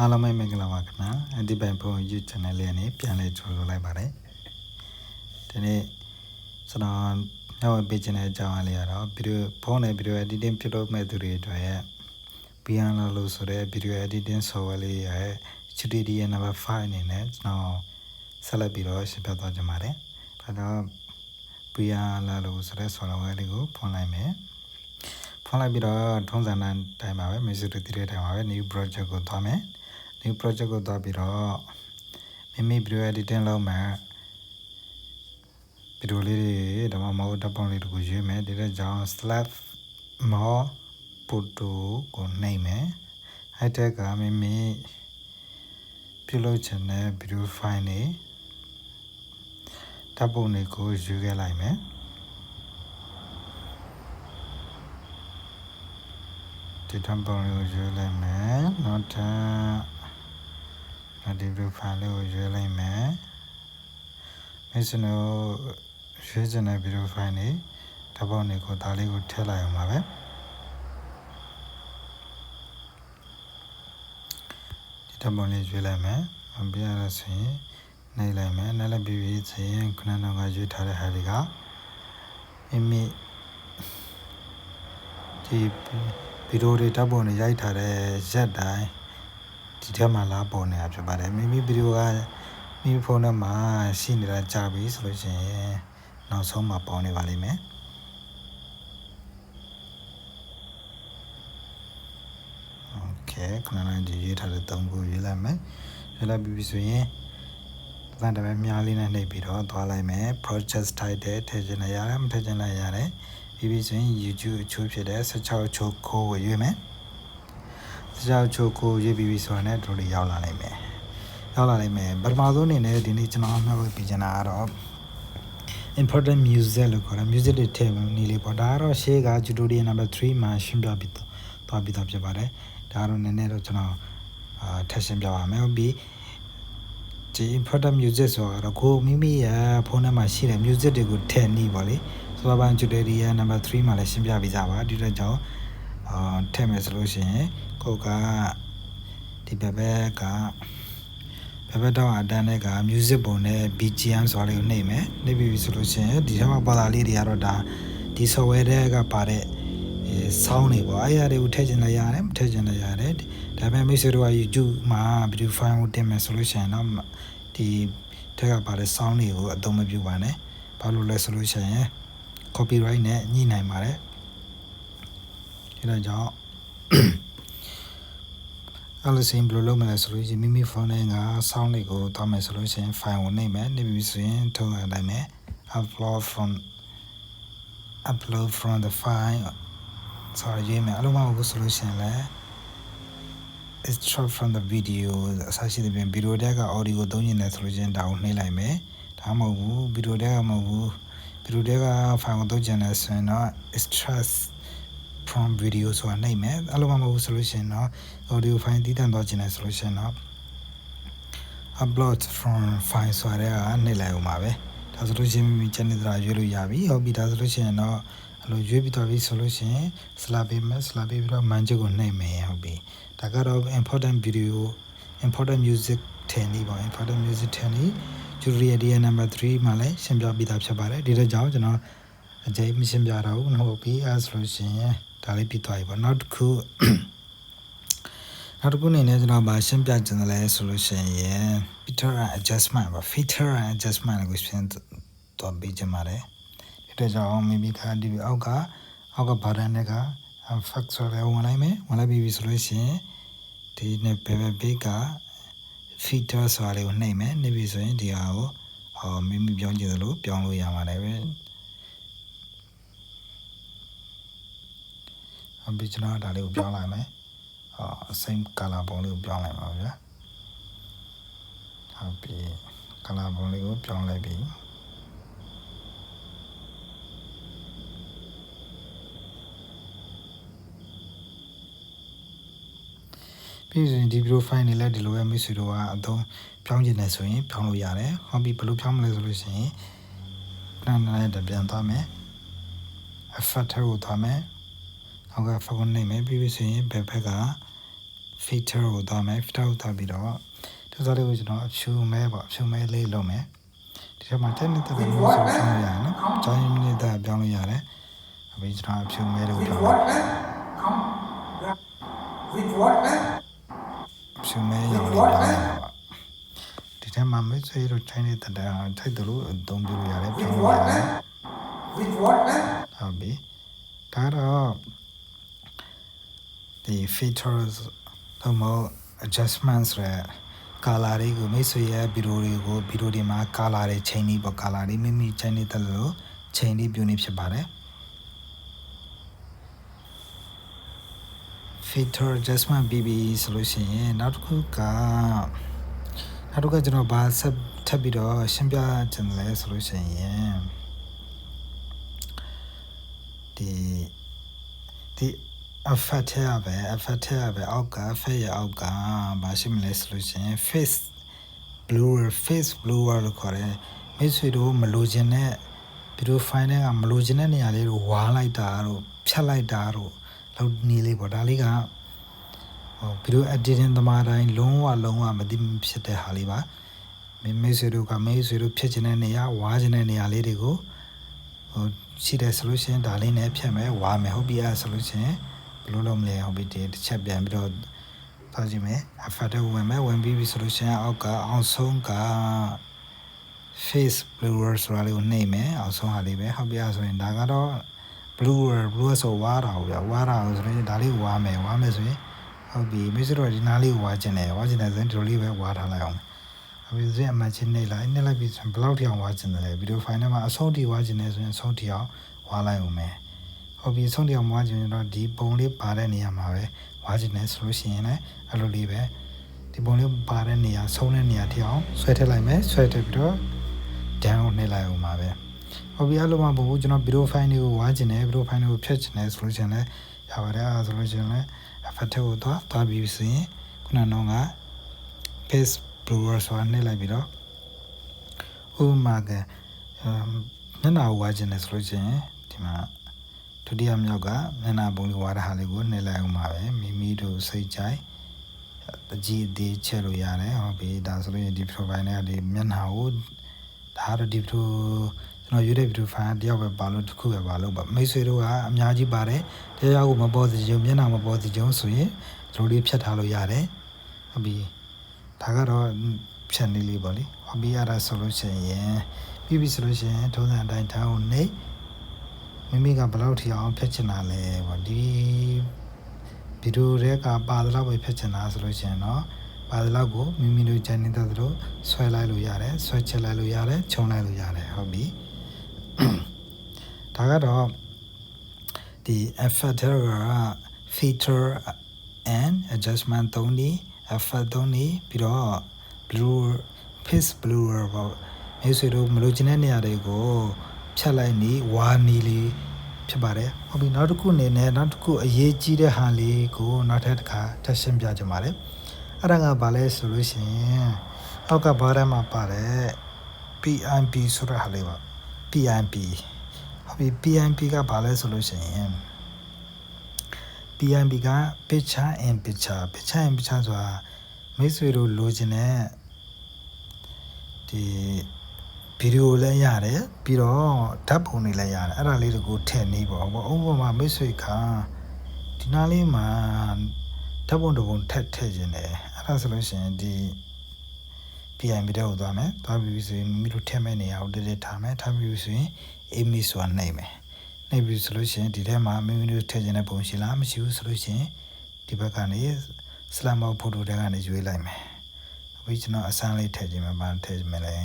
အားလုံးပဲမင်္ဂလာပါခင်ဗျာအဒီပိုင်ဖုန်း YouTube channel လေးနဲ့ပြန်လည်ကြိုဆိုလိုက်ပါတယ်ဒီနေ့ကျွန်တော်ညောင်းပေးခြင်းတဲ့အကြောင်းအရာလေးကတော့ဗီဒီယိုဖုန်းနဲ့ဗီဒီယို editing ပြုလုပ်မဲ့သူတွေအတွက် VLLO ဆိုတဲ့ video editing software လေးရဲ့ tutorial number 5အနေနဲ့ကျွန်တော်ဆက်လက်ပြီးတော့ရှင်းပြသွားကြပါမယ်ဒါတော့ VLLO ဆိုတဲ့ software လေးကိုဖွင့်လိုက်မယ်ဖွင့်လိုက်ပြီးတော့ထုံးစံတိုင်းပါပဲ message တွေတည်တဲ့တိုင်းပါပဲ new project ကိုသွားမယ်new project ကိုသွားပြီးတော့မိမိ video editing လုပ်မယ် video လေးတွေဒါမှမဟုတ်ဓာတ်ပုံလေးတွေကိုရွေးမယ်ဒီတဲ့ကြောင့် slash more photo ကိုနှိပ်မယ်အဲ့တက်ကမိမိပြုလုပ်ချင်တဲ့ video file တွေဓာတ်ပုံတွေကိုရွေးခဲ့လိုက်မယ်ဒီဓာတ်ပုံလေးကိုရွေးလိုက်မယ်နောက်ထပ်ဒီ video file လေးကိုရွေးလိုက်မယ်မိတ်ဆွေတို့ရွေးချင်တဲ့ video file တွေဓာတ်ပုံတွေကိုဒါလေးကိုထည့်လိုက်အောင်ပါပဲဒီဓာတ်ပုံလေးရွေးလိုက်မယ်ပြရလို့ဆိုရင်နှိပ်လိုက်မယ်နှိပ်လိုက်ပြီးဆိုရင်ခုနကရွေးထားတဲ့ဟာတွေကမိမိဒီဗီဒီယိုတွေဓာတ်ပုံတွေရိုက်ထားတဲ့ရက်တိုင်းဒီထဲမှာလာပေါ်နေတာဖြစ်ပါတယ်မိမိဗီဒီယိုကမိဖုန်းထဲမှာရှိနေတာကြာပြီဆိုလို့ရှိရင်နောက်ဆုံးမှာပေါ်နေပါလိမ့်မယ်โอเคခုနကဒီရေးထားတဲ့3ခုရေးလိုက်မယ်ရေးလိုက်ပြီးဆိုရင်တန်းတပဲမြားလေးနဲ့နှိပ်ပြီးတော့သွားလိုက်မယ် project title ထည့်ချင်လိုက်ရတယ်မထည့်ချင်လိုက်ရတယ်ပြီးဆိုရင် YouTube အချိုးဖြစ်တဲ့16ချိုးကိုရွေးမယ်16ချိုးကိုရွေးပြီးဆိုရင်တို့တွေရောက်လာနိုင်မယ်ပထမဆုံးအနေနဲ့ဒီနေ့ကျွန်တော်မှတ်ပေးချင်တာကတော့ important music လို့ခေါ်တာ music တွေထည့်နေလေပေါ့ဒါကတော့ရှေ့က tutorial number 3မှာရှင်းပြပြီးသွားပြီးသားဖြစ်ပါတယ်ဒါကတော့နည်းနည်းတော့ကျွန်တော်ထပ်ရှင်းပြပါမယ်ဟုတ်ပြီဒီ important music ဆိုတော့ကိုမိမိရဲ့ဖုန်းထဲမှာရှိတဲ့ music တွေကိုထည့်နေပါလေဆိုတော့ tutorial number 3မှာလည်းရှင်းပြပြီးသားပါဒီတော့ကြောင့်ထည့်မယ်ဆိုလို့ရှိရင်ကိုကဒီဘက်တော့အတန်းနဲ့က music ပုံနဲ့ BGM ဆိုတာလေးကိုနှိပ်မယ်နှိပ်ပြီးဆိုလို့ရှိရင်ဒီထဲမှာပါတာလေးတွေကတော့ဒါဒီ software တွေကပါတဲ့sound တွေပေါ့အဲ့အရာတွေကိုထည့်ချင်လိုက်ရတယ်မထည့်ချင်လိုက်ရတယ်ဒါပေမဲ့မိတ်ဆွေတို့က YouTube မှာ video file ကိုတင်မယ်ဆိုလို့ရှိရင်တော့ဒီထက်ကပါတဲ့ sound တွေကိုအသုံးမပြုပါနဲ့ဘာလို့လဲဆိုလို့ရှိရင် copyright နဲ့ညှိနိုင်ပါတယ်ဒါကြောင့်အဲ့လိုစင်ဘယ်လိုလုပ်မလဲဆိုလို့ရှိရင်မိမိဖုန်းထဲက sound တွေကိုတောင်းမယ်ဆိုလို့ရှိရင် file ကိုနှိပ်မယ်နှိပ်ပြီးဆိုရင်ထုတ်လိုက်မယ် upload from the file ဆိုရရေးမယ်အဲ့လိုမှမဟုတ်ဆိုလို့ရှိရင်လည်း extract from the video အစရှိတဲ့ပြင်ဗီဒီယိုတဲက audio ကိုသုံးနေတယ်ဆိုလို့ရှိရင်ဒါကိုနှိပ်လိုက်မယ်ဒါမှမဟုတ်ဘူးဗီဒီယိုတဲကမဟုတ်ဘူးဗီဒီယိုတဲက file ကိုသုံးချင်တယ်ဆိုရင်တော့ extract from video ဆိုတာနှိပ်မယ်အဲ့လိုမှမဟုတ်ဆိုလို့ရှိရင်တော့ audio file တည်တံ့သွားချင်တယ်ဆိုလို့ရှိရင်တော့ upload from file ဆိုတာကနှိပ်လိုက်အောင်ပါပဲဒါဆိုလို့ရှိရင်မိမိ channel တွေရွေးလို့ရပြီဟုတ်ပြီဒါဆိုလို့ရှိရင်တော့အဲ့လိုရွေးပြီးတော့ပြီဆိုလို့ရှိရင် slap ပေးမယ် slap ပေးပြီးတော့ manage ကိုနှိပ်မယ်ဟုတ်ပြီဒါကတော့ important video important music ထည့်နေပါ important music ထည့်နေ tutorial number 3မှာလည်းရှင်းပြပြီးသားဖြစ်ပါတယ်ဒီတော့ကြောင့်ကျွန်တော်အကြိမ်မရှင်းပြတော့ဘူးဟုတ်ပြီအဲ့ဆိုလို့ရှိရင်ဒါလေးပြီးသွားပြီပေါ့နောက်တစ်ခုအနေနဲ့ကျွန်တော်ဗာရှင်းပြချင်တယ်လဲဆိုလို့ရှိရင် filter and adjustment ကိုရှင်းတော့ပြီးချင်ပါတယ်ဒီတော့ကြောင့်မိမိကဒီအောက်ကဘာတန်းတွေက effect ဆိုလဲဝင်လိုက်မယ်ဝင်လိုက်ပြီးဆိုလို့ရှိရင်ဒီနဲ့ဘေးက filter ဆိုတာလေးကိုနှိပ်မယ်နှိပ်ပြီးဆိုရင်ဒီဟာကိုမိမိပြောင်းချင်တယ်လို့ပြောင်းလို့ရပါတယ်ပဲအပြီးကျွန်တော်ဒါလေးကိုပြောင်းလိုက်မယ်same color ပုံလေးကိုပြောင်းလိုက်ပါဗျာဟုတ်ပြီ color ပုံလေးကိုပြောင်းလိုက်ပြီပြီးရင်ဒီ video file တွေလည်းဒီလိုပဲမိတ်ဆွေတို့ကအသုံးပြောင်းချင်တယ်ဆိုရင်ပြောင်းလို့ရတယ်ဟုတ်ပြီဘယ်လိုပြောင်းမလဲဆိုလို့ရှိရင်နားနဲ့ပြန်သွားမယ် effect ကိုသွားမယ်နောက်က effect ကိုနှိပ်မယ်ပြီးဆိုရင်ဘယ်ဘက်က feature ကိုသွားမယ် feature ကိုသွားပြီးတော့ဒီစားလေးကိုကျွန်တော်ဖြူမဲပေါ့ဖြူမဲလေးလုပ်မယ်ဒီထဲမှာတက်နေတဲ့မျိုးဆိုပြောင်းလို့ရတယ်နော်ကျောင်းရင်းနေတဲ့ပြောင်းလို့ရတယ်အခုကျွန်တော်ဖြူမဲလို့ပြောင်းဖြူမဲရောင်လေးပြောင်းလိုက်ပါဒီထဲမှာမိတ်ဆွေတို့ Chinese တက်တာထိုက်တယ်လို့အသုံးပြုလို့ရတယ်ပြောင်းလို့ရတယ်ဟုတ်ပြီဒါတော့ဒီ features တော့မဟုတ် adjustments ရယ် color တွေကိုမိတ်ဆွေရဲ့ဗီဒီယိုတွေမှာ color တွေချိန်နေပေါ့ color တွေမိမိ Chinese တက်လို့ချိန်လေးပြုနေဖြစ်ပါတယ် feature adjustment ပြီးပြီဆိုလို့ရှိရင်နောက်တစ်ခုကကျွန်တော်ဘာဆက်ထပ်ပြီးတော့ရှင်းပြချင်တယ်လဲဆိုလို့ရှိရင်ဒီ effect ရပဲအောက်က effect ရအောက်ကဘာရှိမလဲဆိုလို့ရှိရင် face blur လို့ခေါ်တယ်မိတ်ဆွေတို့မလိုချင်တဲ့ဗီဒီယို file တွေကမလိုချင်တဲ့နေရာလေးကိုဝါလိုက်တာတို့ဖြတ်လိုက်တာတို့လောက်နေလေးပေါ့ဒါလေးကဗီဒီယို editing သမားတိုင်းလုံးဝမသိဖြစ်တဲ့ဟာလေးပါမိတ်ဆွေတို့ဖြတ်ချင်တဲ့နေရာဝါချင်တဲ့နေရာလေးတွေကိုရှိတဲ့ solution ဒါလေးနဲ့ဖြတ်မယ်ဝါမယ်ဟုတ်ပြီအဲ့ solution ဘယ်လိုလုပ်မလဲဟုတ်ပြီဒီတစ်ချက်ပြန်ပြီးတော့သွားကြည့်မယ် effect ဝင်မယ်ဝင်ပြီးပြီ solution အောက်ကအောင်ဆုံးက face blur ဆိုတာလေးကိုနှိပ်မယ်အောင်ဆုံးဟာလေးပဲဟုတ်ပြီအဲ့ဆိုရင်ဒါကတော့ blur ဆိုဝါတာဟုတ်ဗျာဝါတာဆိုရင်ဒါလေးဝါမယ်ဆိုရင်ဟုတ်ပြီမိတ်ဆွေတို့ဒီနားလေးကိုဝါချင်တယ်ဆိုရင်ဒီလိုလေးပဲဝါထားလိုက်အောင်အခုစင်အမှန်ချင်းနှိပ်လိုက်ပြီးဆိုရင်ဘယ်လောက်ထိအောင်ဝါချင်တယ်ဗီဒီယိုဖိုင်ထဲမှာအဆုံးထိဝါချင်တယ်ဆိုရင်အဆုံးထိအောင်ဝါလိုက်အောင်မယ်ဟုတ်ပြီအဆုံးထိအောင်ဝါချင်ရင်တော့ဒီပုံလေးပါတဲ့နေရာမှာပဲဝါချင်တယ်ဆိုလို့ရှိရင်လည်းအဲ့လိုလေးပဲဒီပုံလေးပါတဲ့နေရာဆုံးတဲ့နေရာထိအောင်ဆွဲထည့်လိုက်မယ်ဆွဲထည့်ပြီးတော့ down နှိပ်လိုက်အောင်ပါပဲဟုတ်ပြီအဲ့လိုမှမဟုတ်ဘူးကျွန်တော်ဗီဒီယိုဖိုင်တွေကိုဝါချင်တယ်ဗီဒီယိုဖိုင်တွေကိုဖြတ်ချင်တယ်ဆိုလို့ရှိရင်လည်းရပါတယ်အဲ့ဆိုလို့ရှိရင်လည်း effect ကိုသွားပြီးဆိုရင်ခုနကတော့က face blur ဆိုတာနှိပ်လိုက်ပြီးတော့ဥပမာကမျက်နှာကိုဝါချင်တယ်ဆိုလို့ရှိရင်ဒီမှာဒုတိယမြောက်ကမျက်နှာပုံလေးဝါတဲ့ဟာလေးကိုနှိပ်လိုက်အောင်ပါပဲမိတို့စိတ်ကြိုက်အကြည့်အသေးချက်လို့ရတယ်ဟုတ်ပြီဒါဆိုလို့ဒီ profile နဲ့ဒီမျက်နှာကိုဒါတော့ဒီကျွန်တော်ရွေးတဲ့ video file တယောက်ပဲပါလို့တစ်ခုပဲပါလို့ပါမိတ်ဆွေတို့ကအများကြီးပါတယ်တရားကိုမပေါ်စီကြုံမျက်နှာမပေါ်စီကြုံဆိုရင်ဒီလိုလေးဖြတ်ထားလို့ရတယ်ဟုတ်ပြီဒါကတော့ဖြတ်နေလေးပေါ့လေဟုတ်ပြီအဲ့ဒါဆိုလို့ရှိရင်ပြီးပြီဆိုလို့ရှိရင်ထုံးစံအတိုင်းထားကိုနေမိကဘယ်လောက်ထိအောင်ဖြတ်ချင်တာလဲပေါ့ဒီဗီဒီယိုတွေကပါသလောက်ပဲဖြတ်ချင်တာဆိုလို့ရှိရင်တော့ပါသလောက်ကိုမိတို့ချန်နေတဲ့သူတို့ဆွဲလိုက်လို့ရတယ်ဆွဲချက်လိုက်လို့ရတယ်ခြုံလိုက်လို့ရတယ်ဟုတ်ပြီဒါကတော့ဒီ effect က feature and adjustment 3နည်း effect 3နည်းပြီးတော့ blur face blur ပေါ့မိတ်ဆွေတို့မလိုချင်တဲ့နေရာတွေကိုဖြတ်လိုက်နေဝါနေလေးဖြစ်ပါတယ်ဟုတ်ပြီနောက်တစ်ခုအနေနဲ့နောက်တစ်ခုအရေးကြီးတဲ့ဟာလေးကိုနောက်ထပ်တစ်ခါထပ်ရှင်းပြချင်ပါတယ်အဲ့ဒါကဘာလဲဆိုလို့ရှိရင်အောက်ကဘာထဲမှာပါတယ် PIP ဆိုတဲ့ဟာလေးပါ PIP ဟုတ်ပြီ PIP ကဘာလဲဆိုလို့ရှိရင် PIP က picture in picture ဆိုတာမိတ်ဆွေတို့လိုချင်တဲ့ဒီဗီဒီယိုလည်းရတယ်ပြီးတော့ဓာတ်ပုံတွေလည်းရတယ်အဲ့ဒါလေးတွေကိုထည့်နေပေါ့ဥပမာမိတ်ဆွေကဒီနားလေးမှာဓာတ်ပုံတစ်ပုံထည့်ခြင်းတယ်အဲ့ဒါဆိုလို့ရှိရင်ဒီ PIP တဲ့ကိုသွားမယ်သွားပြီးဆိုရင်မိတို့ထည့်မဲ့နေရာကိုတည်ထားမယ်ထားပြီးဆိုရင် image ဆိုတာနှိပ်မယ်နှိပ်ပြီးဆိုလို့ရှိရင်ဒီထဲမှာမိတို့ထည့်ခြင်းတဲ့ပုံရှိလားမရှိဘူးဆိုလို့ရှိရင်ဒီဘက်ကနေ slam out photo တွေကနေရွေးလိုက်မယ်အခုကျွန်တော်အစမ်းလေးထည့်ခြင်းမှာပါထည့်ခြင်းမယ်လေ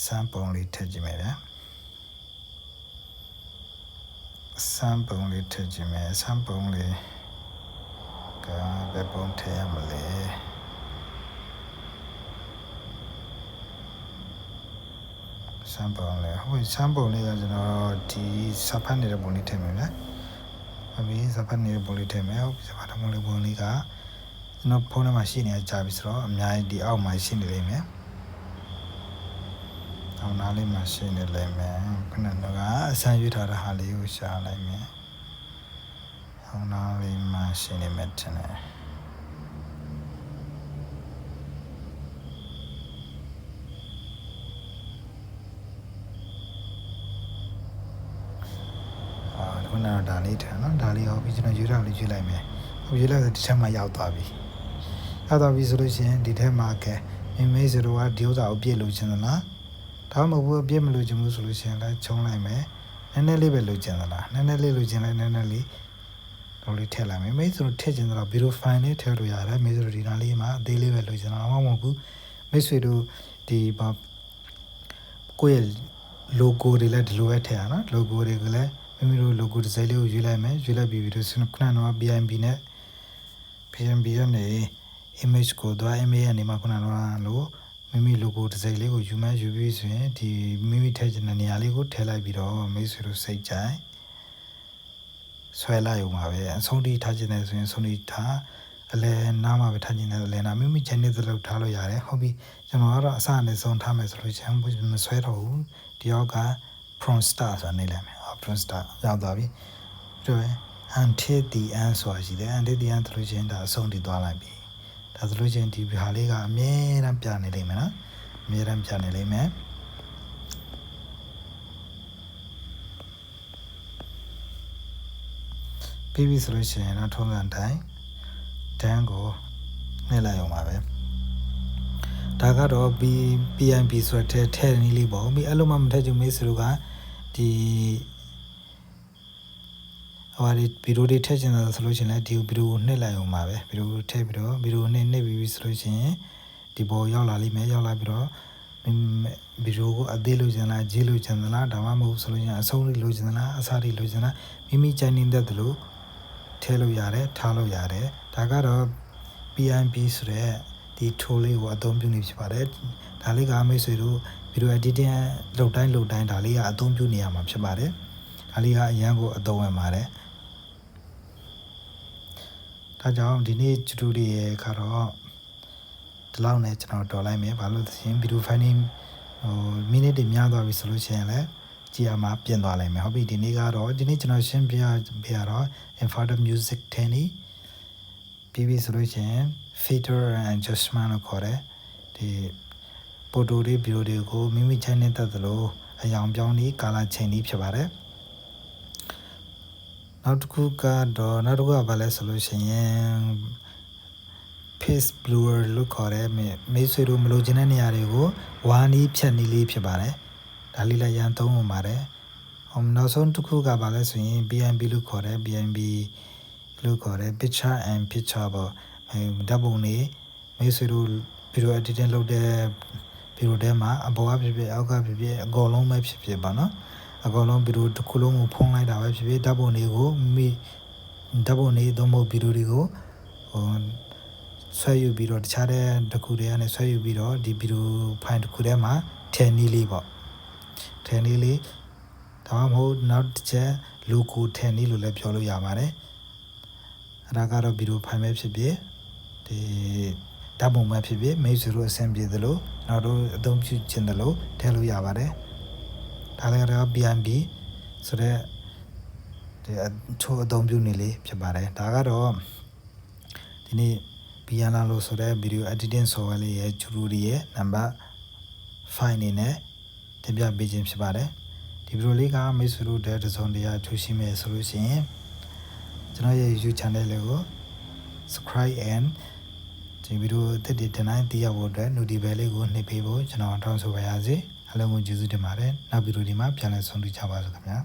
စမ်းပုံလေးထည့်ကြည့်မယ်ဗျာစမ်းပုံလေးထည့်ကြည့်မယ်စမ်းပုံလေးကဘယ်ပုံထည့်ရမလဲစမ်းပုံလေးဟိုစမ်းပုံလေးကကျွန်တော်ဒီစဖတ်နေတဲ့ပုံလေးထည့်မယ်ဗျာဟုတ်ပြီစဖတ်နေတဲ့ပုံလေးထည့်မယ်ဟုတ်ပြီစဖတ်တဲ့ပုံလေးကကျွန်တော်ဖုန်းထဲမှာရှိနေကြပြီဆိုတော့အများကြီးဒီအောက်မှာရှိနေလိမ့်မယ်အောင်နားလေးမှာရှင်းနေလိုက်မယ်ခုနကအစမ်းရွေးထားတဲ့ဟာလေးကိုရှာလိုက်မယ်အောင်နားလေးမှာရှင်းနေမယ်ထင်တယ် တော်ဒါလေးထားနော်ဒါလေးဟောပြီးကျွန်တော်ယူထားလေးယူလိုက်မယ်ဟုတ်ယူလိုက်ဒီထက်မှရောက်သွားပြီဆိုလို့ရှိရင်ဒီထက်မှကဲမိတ်ဆွေတို့ကဒီဥစ္စာကိုပြည့်လို့ချင်သလားဒါမှမဟုတ်ဘူးပြည့်မလို့ချင်ဘူးဆိုလို့ရှိရင်လည်းချုံလိုက်မယ်နည်းနည်းလေးပဲလို့ချင်သလားနည်းနည်းလေးလို့ချင်လိုက်နည်းနည်းလေးတော့လေးထည့်လိုက်မယ်မိတ်ဆွေတို့ထည့်ချင်တော့ဗီဒီယိုဖိုင်လေးထည့်လို့ရတယ်မိတ်ဆွေတို့ဒီနားလေးမှာအသေးလေးပဲလို့ချင်တာမဟုတ်ဘူးမိတ်ဆွေတို့ဒီကိုယ့်ရဲ့ logo တွေလည်းဒီလိုပဲထည့်ရနော် logo တွေကလည်းမိမိတို့ logo ဒီဇိုင်းလေးကိုယူလိုက်မယ်ယူလိုက်ပြီးပြီးတော့ခုနကတော့ PNB နဲ့ PNB ကနေ image ကိုသွား image ကနေမှခုနကတော့လို့မိမိ logo ဒီဇိုင်းလေးကိုယူမယ်ယူပြီးဆိုရင်ဒီမိမိထည့်ချင်တဲ့နေရာလေးကိုထည့်လိုက်ပြီးတော့မိတ်ဆွေတို့စိတ်ကြိုက်ဆွဲလိုက်အောင်ပါပဲအဆုံးထိထားချင်တယ်ဆိုရင်ဆုံးထိထားအလဲနားမှာပဲထားချင်တယ်အလဲနားမိမိ channel သလောက်ထားလို့ရတယ်ဟုတ်ပြီကျွန်တော်ကတော့အစနဲ့ဆုံးထားမယ်ဆိုလို့ချင်းမဆွဲတော့ဘူးဒီရောက်က from start ဆိုတာနေလိုက်မယ် from start ရောက်သွားပြီပြီးတော့ until the end ဆိုတာရှိတယ် until the end ဆိုလို့ချင်းဒါအဆုံးထိသွားလိုက်ပြီဒါဆိုလို့ချင်းဒီဟာလေးကအမြဲတမ်းပြနေလိမ့်မယ်နော်အမြဲတမ်းပြနေလိမ့်မယ်ပြီးပြီဆိုလို့ရှိရင်တော့ထုံးစံတိုင်းတန်းကိုနှိပ်လိုက်အောင်ပါပဲဒါကတော့ PNB ဆိုတဲ့ထဲနည်းလေးပေါ့ပြီးအဲ့လိုမှမထည့်ချင်မေးဆိုတော့ကဒီဟိုဒီဗီဒီယိုတွေထည့်ချင်တာဆိုလို့ရှိရင်လည်းဒီဗီဒီယိုကိုနှိပ်လိုက်အောင်ပါပဲဗီဒီယိုထည့်ပြီးတော့ဗီဒီယိုနှိပ်ပြီးဆိုလို့ရှိရင်ဒီပေါ်ရောက်လာလိမ့်မယ်ရောက်လာပြီးတော့ဗီဒီယိုကိုအသေးလို့ချင်လားကြီးလို့ချင်လားဒါမှမဟုတ်ဆိုလို့ရှိရင်အဆုံးလေးလို့ချင်လားအစားလေးလို့ချင်လားမိမိကြိုင်နေတဲ့လို့ထည့်လို့ရတယ်ထားလို့ရတယ်ဒါကတော့ PNB ဆိုတဲ့ဒီ tool လေးကိုအသုံးပြုနေဖြစ်ပါတယ်ဒါလေးကမိတ်ဆွေတို့ video editing လုပ်တိုင်းဒါလေးကအသုံးပြုနေရမှာဖြစ်ပါတယ်ဒါလေးကအရန်ကိုအသုံးဝင်ပါတယ်ဒါကြောင့်ဒီနေ့ tutorial ကတော့ဒီလောက်နဲ့ကျွန်တော်တော်လိုက်မယ်ဘာလို့လဲဆိုရင် video finding မိနစ်တွေများသွားပြီဆိုလို့ရှိရင်လည်းကြည့်ရမှာပြင်သွားလိုက်မယ်ဟုတ်ပြီဒီနေ့ကျွန်တော်ရှင်းပြတော့ inverted music technique ပြီးပြီဆိုလို့ရှိရင် filter and adjustment လို့ခေါ်တယ်ဒီပိုတိုတွေဗီဒီယိုတွေကိုမိမိ channel တက်သလိုအယောင်ပြောင်းပြီးကာလာချိန်ပြီးဖြစ်ပါတယ်နောက်တစ်ခုကဘာလဲဆိုလို့ရှိရင် face blur လို့ခေါ်တဲ့မိတ်ဆွေတို့မလိုချင်တဲ့နေရာတွေကိုဝါးနီးဖြတ်နီးလေးဖြစ်ပါတယ်ဒါလေးလည်းရန်သုံးဝင်ပါတယ်နောက်ဆုံးတစ်ခုကဘာလဲဆိုရင် PNB လို့ခေါ်တယ် PNB လို့ခေါ်တယ် picture and picture ပေါ့ဓာတ်ပုံတွေမိတ်ဆွေတို့ video editing လုပ်တဲ့ video ထဲမှာအပေါ်ကဖြစ်ဖြစ်အောက်ကဖြစ်ဖြစ်အကုန်လုံးပဲဖြစ်ဖြစ်ပါနော်အကုန်လုံး video တစ်ခုလုံးကိုဖုံးလိုက်တာပဲဖြစ်ဖြစ်ဓာတ်ပုံတွေကိုဓာတ်ပုံတွေသုံးဖို့ video တွေကိုဆွဲယူပြီးတော့တခြားတဲ့တစ်ခုတည်းကနေဆွဲယူပြီးတော့ဒီ video file တစ်ခုထဲမှာထည့်နည်းလေးပေါ့ထည့်နည်းလေးဒါမှမဟုတ်နောက်တစ်ချက် logo ထည့်နည်းလို့လည်းပြောလို့ရပါတယ်အဲ့ဒါကတော့ video file ပဲဖြစ်ဖြစ်ဒီဓာတ်ပုံပဲဖြစ်ဖြစ်မိတ်ဆွေတို့အဆင်ပြေသလိုကျွန်တော်တို့အသုံးပြုခြင်းသလိုထည့်လို့ရပါတယ်ဒါလည်းတော့ PNB ဆိုတဲ့ဒီချိုးအသုံးပြုနေလေးဖြစ်ပါတယ်ဒါကတော့ဒီနေ့ VLLO ဆိုတဲ့ video editing software လေးရဲ့tutorial number 5အနေနဲ့တင်ပြပေးခြင်းဖြစ်ပါတယ်ဒီဗီဒီယိုလေးကမိတ်ဆွေတို့တဲ့တစ်စုံတရာထူးရှိမယ်ဆိုလို့ရှိရင်ကျွန်တော်ရဲ့ YouTube channel လေးကို subscribe and ဒီဗီဒီယိုအသစ်တွေတင်တိုင်းသိရဖို့အတွက် notification လေးကိုနှိပ်ပေးဖို့ကျွန်တော်တောင်းဆိုပါရစေအားလုံးကိုကျေးဇူးတင်ပါတယ်နောက်ဗီဒီယိုဒီမှာပြန်လည်ဆုံတွေ့ကြပါစို့ခင်ဗျာ